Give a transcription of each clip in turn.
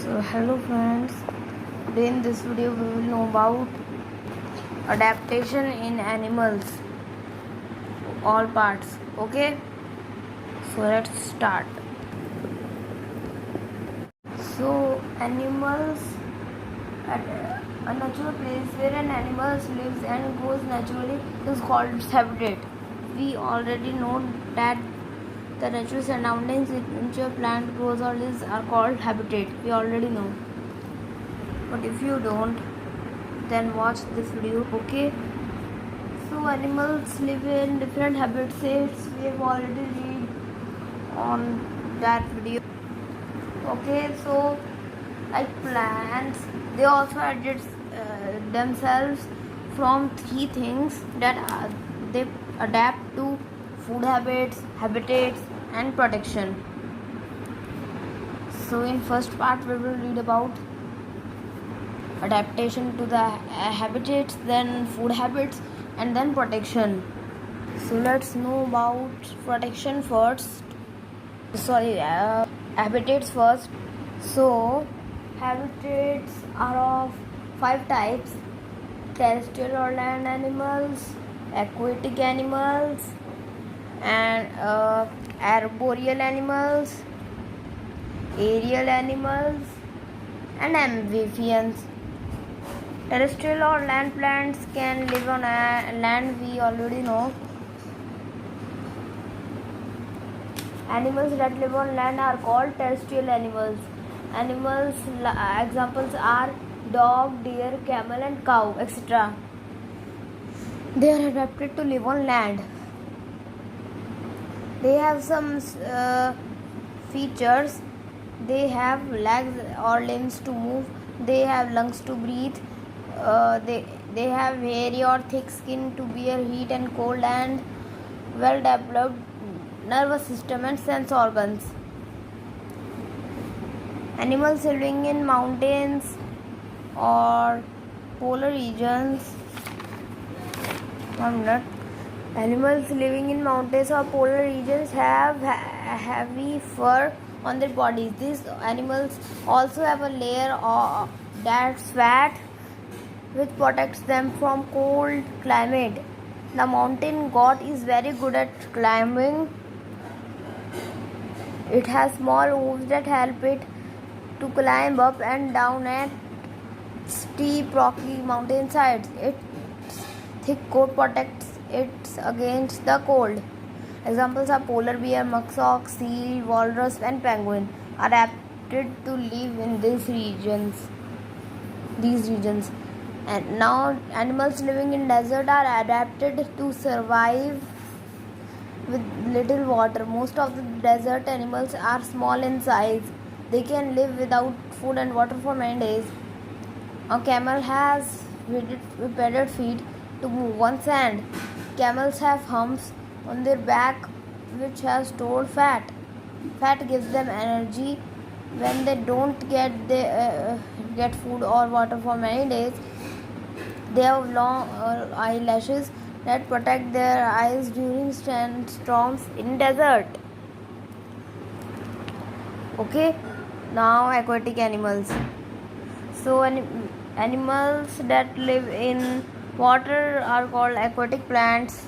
So hello friends, today in this video we will know about adaptation in animals, all parts. Okay, so let's start. So animals at a natural place where an animal lives and goes naturally is called its habitat. We already know that the natural surroundings in which a plant grows or lives are called habitat. We already know. But if you don't, then watch this video. Okay, so animals live in different habitats. We have already read on that video. Okay, so like plants, they also adjust themselves from three things that they adapt to: food habits, habitats, and protection. So in first part we will read about adaptation to the habitats, then food habits, and then protection. So let's know about protection first. Sorry, habitats first. So habitats are of 5 types: terrestrial or land animals, aquatic animals, and arboreal animals, aerial animals, and amphibians. Terrestrial or land plants can live on land, we already know. Animals that live on land are called terrestrial animals. Examples are dog, deer, camel, and cow, etc. They are adapted to live on land. They have some features. They have legs or limbs to move. They have lungs to breathe. They have hairy or thick skin to bear heat and cold, and well developed nervous system and sense organs. Animals living in mountains or polar regions. 1 minute. Animals living in mountains or polar regions have heavy fur on their bodies. These animals also have a layer that's fat, which protects them from cold climate. The mountain goat is very good at climbing. It has small hooves that help it to climb up and down at steep rocky mountainsides. Its thick coat protects it against the cold. Examples are polar bear, muskox, seal, walrus, and penguin are adapted to live in these regions. And now animals living in desert are adapted to survive with little water. Most of the desert animals are small in size. They can live without food and water for many days. A camel has padded feet to move on sand. Camels have humps on their back which have stored fat. Fat gives them energy when they don't get food or water for many days. They have long eyelashes that protect their eyes during storms in desert. Okay, now aquatic animals. So animals that live in water are called aquatic plants.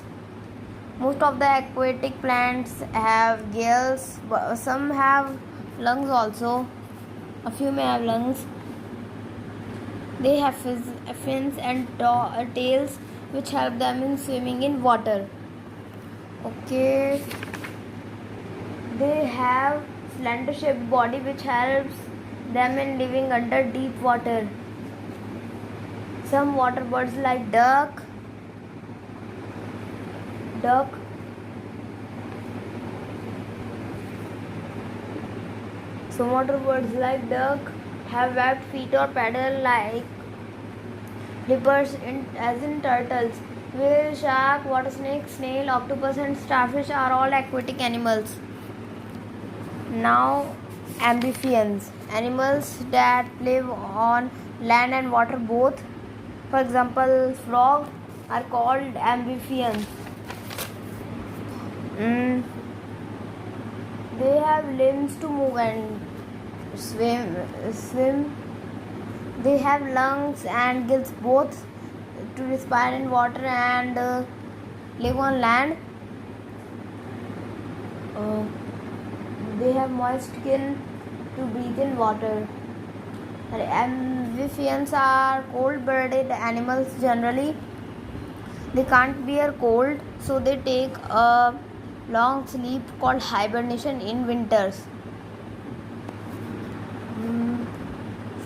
Most of the aquatic plants have gills, but some have lungs also. A few may have lungs. They have fins and tails which help them in swimming in water. Okay. They have slender shaped body which helps them in living under deep water. Some water birds like duck. Some water birds like duck have webbed feet or paddle like flippers as in turtles. Whale, shark, water snake, snail, octopus, and starfish are all aquatic animals. Now amphibians, animals that live on land and water both. For example, frogs are called amphibians. They have limbs to move and swim. They have lungs and gills both to respire in water and live on land. They have moist skin to breathe in water. Amphibians are cold-blooded animals generally. They can't bear cold, so they take a long sleep called hibernation in winters.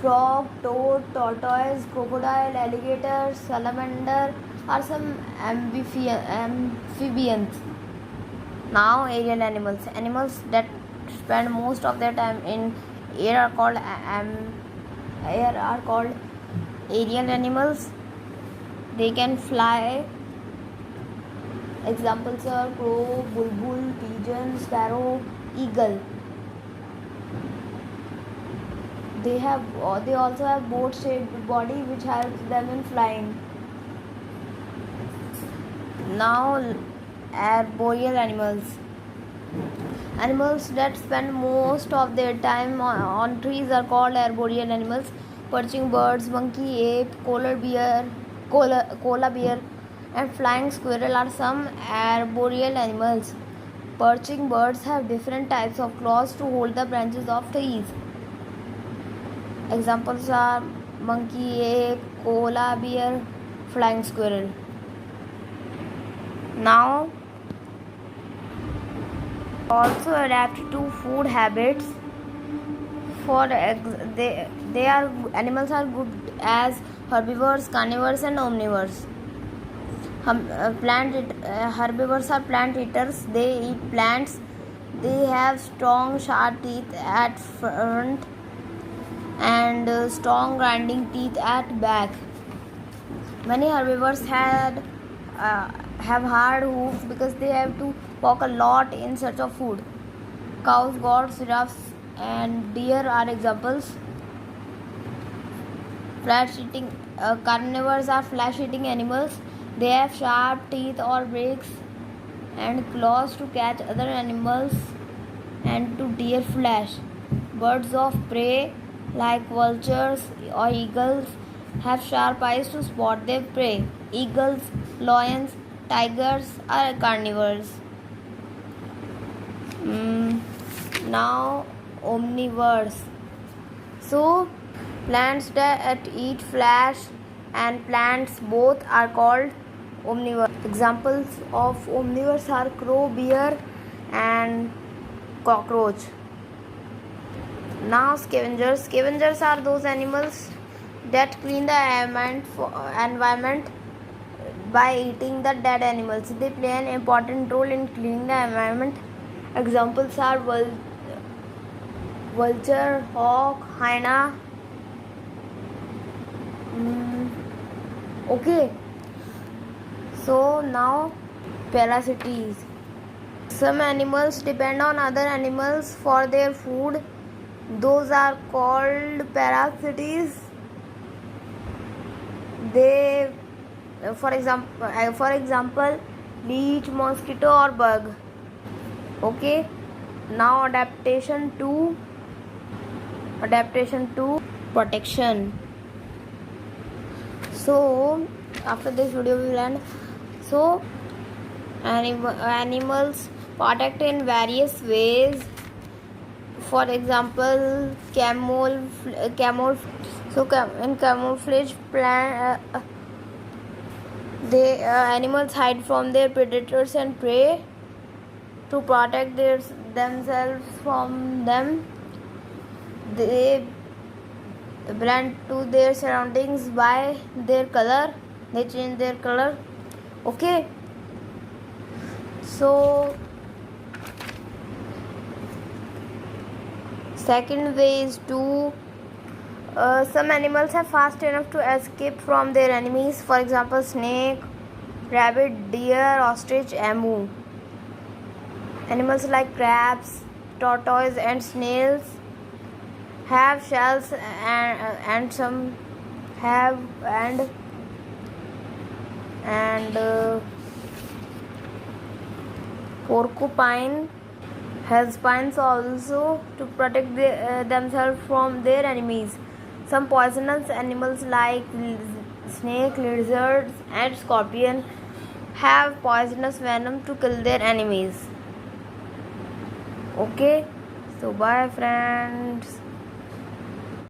Frog, toad, tortoise, crocodile, alligator, salamander are some amphibians. Now, aerial animals. Animals that spend most of their time in air are called aerial animals. They can fly. Examples are crow, bulbul, pigeon, sparrow, eagle. They also have boat-shaped body which helps them in flying. Now, arboreal animals. Animals that spend most of their time on trees are called arboreal animals. Perching birds, monkey, ape, koala bear, and flying squirrel are some arboreal animals. Perching birds have different types of claws to hold the branches of trees. Examples are monkey, ape, koala bear, flying squirrel. Now, also adapt to food habits. Animals are good as herbivores, carnivores, and omnivores. Herbivores are plant eaters. They eat plants. They have strong, sharp teeth at front and strong grinding teeth at back. Many herbivores have hard hooves because they have to walk a lot in search of food. Cows, goats, giraffes, and deer are examples. Carnivores are flesh-eating animals. They have sharp teeth or beaks and claws to catch other animals and to tear flesh. Birds of prey like vultures or eagles have sharp eyes to spot their prey. Eagles, lions, tigers are carnivores. Now, omnivores. So, plants that eat flesh and plants both are called omnivores. Examples of omnivores are crow, bear, and cockroach. Now, scavengers. Scavengers are those animals that clean the environment by eating the dead animals. They play an important role in cleaning the environment. Examples are vulture, hawk, hyena. Okay. So now, parasites. Some animals depend on other animals for their food. Those are called parasites. They, for example, leech, mosquito, or bug. Okay. Now adaptation to protection. So after this video we will end. So animals protect in various ways. For example, in camouflage animals hide from their predators and prey to protect themselves from them. They blend to their surroundings by their color. They change their color. Okay. So second way is to some animals are fast enough to escape from their enemies. For example, snake, rabbit, deer, ostrich, emu. Animals like crabs, tortoise, and snails have shells and some have and porcupine has spines also to protect themselves from their enemies. Some poisonous animals like snake, lizards, and scorpion have poisonous venom to kill their enemies. Okay, so bye friends.